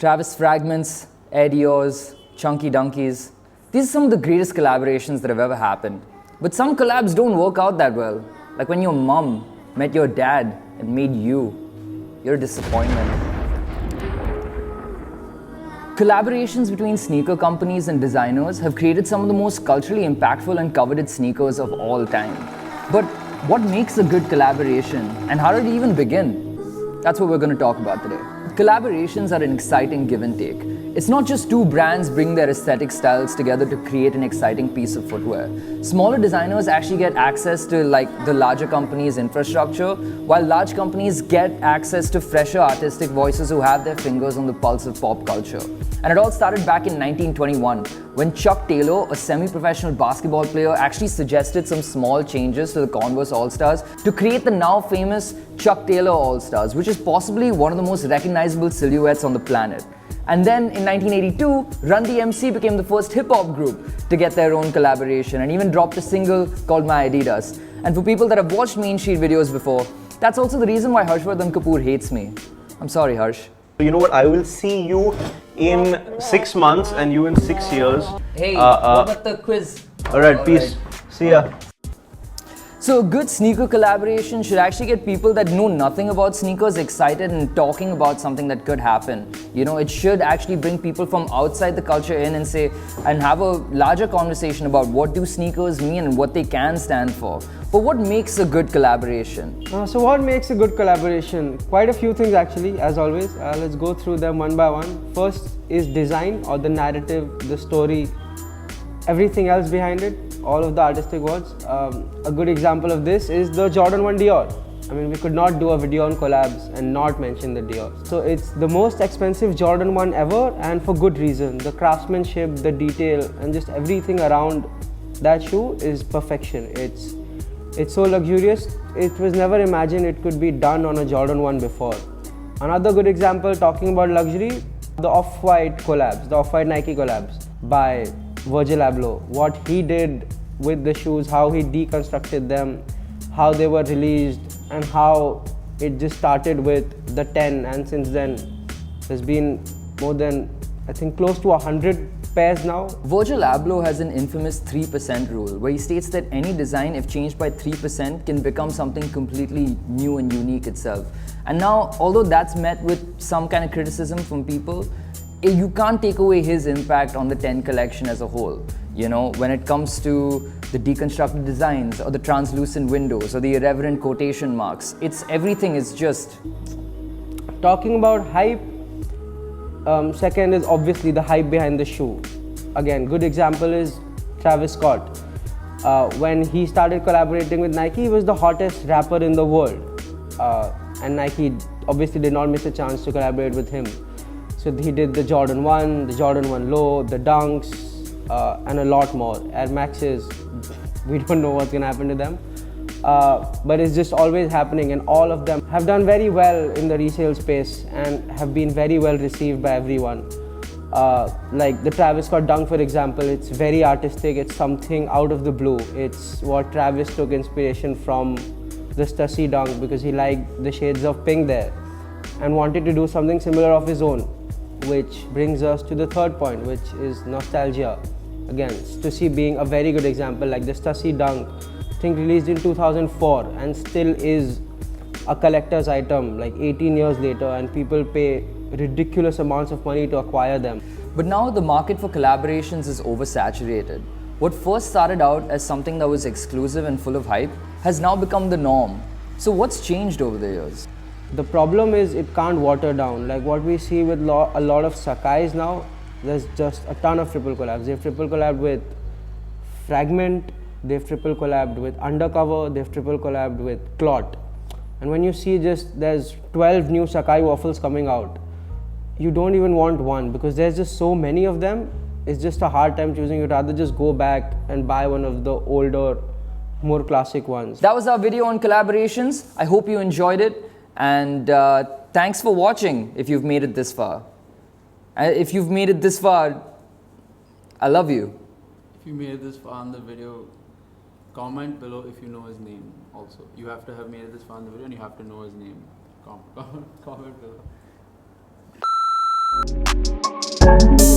Travis Fragments, Adios, Chunky Dunkies. These are some of the greatest collaborations that have ever happened. But some collabs don't work out that well. Like when your mom met your dad and made you. You're a disappointment. Collaborations between sneaker companies and designers have created some of the most culturally impactful and coveted sneakers of all time. But what makes a good collaboration and how did it even begin? That's what we're going to talk about today. Collaborations are an exciting give and take. It's not just two brands bring their aesthetic styles together to create an exciting piece of footwear. Smaller designers actually get access to the larger companies' infrastructure, while large companies get access to fresher artistic voices who have their fingers on the pulse of pop culture. And it all started back in 1921 when Chuck Taylor, a semi-professional basketball player, actually suggested some small changes to the Converse All-Stars to create the now famous Chuck Taylor All-Stars, which is possibly one of the most recognizable silhouettes on the planet. And then in 1982, Run DMC became the first hip-hop group to get their own collaboration and even dropped a single called My Adidas. And for people that have watched Mean Street videos before, that's also the reason why Harshvardhan Kapoor hates me. I'm sorry, Harsh. You know what? I will see you in 6 months and you in 6 years. Hey, what about the quiz? Alright, peace. See ya. So a good sneaker collaboration should actually get people that know nothing about sneakers excited and talking about something that could happen. You know, it should actually bring people from outside the culture in and have a larger conversation about what do sneakers mean and what they can stand for. But what makes a good collaboration? So what makes a good collaboration? Quite a few things actually, as always. Let's go through them one by one. First is design or the narrative, the story, everything else behind it. All of the artistic words. A good example of this is the Jordan 1 Dior. I mean, we could not do a video on collabs and not mention the Dior. So it's the most expensive Jordan 1 ever, and for good reason. The craftsmanship, the detail, and just everything around that shoe is perfection. It's so luxurious. It was never imagined it could be done on a Jordan 1 before. Another good example talking about luxury, the Off-White collabs, the Off-White Nike collabs by Virgil Abloh. What he did with the shoes, how he deconstructed them, how they were released, and how it just started with the 10, and since then there's been more than, I think, close to 100 pairs now. Virgil Abloh has an infamous 3% rule where he states that any design, if changed by 3%, can become something completely new and unique itself. And now, although that's met with some kind of criticism from people, you can't take away his impact on the 10 collection as a whole. You know, when it comes to the deconstructed designs or the translucent windows or the irreverent quotation marks, everything is just... Talking about hype, second is obviously the hype behind the shoe. Again, good example is Travis Scott. When he started collaborating with Nike, he was the hottest rapper in the world. And Nike obviously did not miss a chance to collaborate with him. So he did the Jordan 1, the Jordan 1 Low, the Dunks, and a lot more. Air Maxes, we don't know what's going to happen to them. But it's just always happening, and all of them have done very well in the resale space and have been very well received by everyone. Like the Travis Scott Dunk, for example, it's very artistic, it's something out of the blue. It's what Travis took inspiration from the Stussy Dunk because he liked the shades of pink there and wanted to do something similar of his own. Which brings us to the third point, which is nostalgia. Again, Stussy being a very good example, like the Stussy Dunk, I think released in 2004 and still is a collector's item like 18 years later, and people pay ridiculous amounts of money to acquire them. But now the market for collaborations is oversaturated. What first started out as something that was exclusive and full of hype has now become the norm. So what's changed over the years? The problem is it can't water down. Like what we see with a lot of Sakai's now, there's just a ton of triple collabs. They've triple collabed with Fragment, they've triple collabed with Undercover, they've triple collabed with Clot. And when you see there's 12 new Sakai waffles coming out, you don't even want one because there's just so many of them. It's just a hard time choosing. You'd rather just go back and buy one of the older, more classic ones. That was our video on collaborations. I hope you enjoyed it. And thanks for watching if you've made it this far. If you've made it this far, I love you. If you made it this far in the video, comment below if you know his name also. You have to have made it this far in the video and you have to know his name. Comment below. Collabs.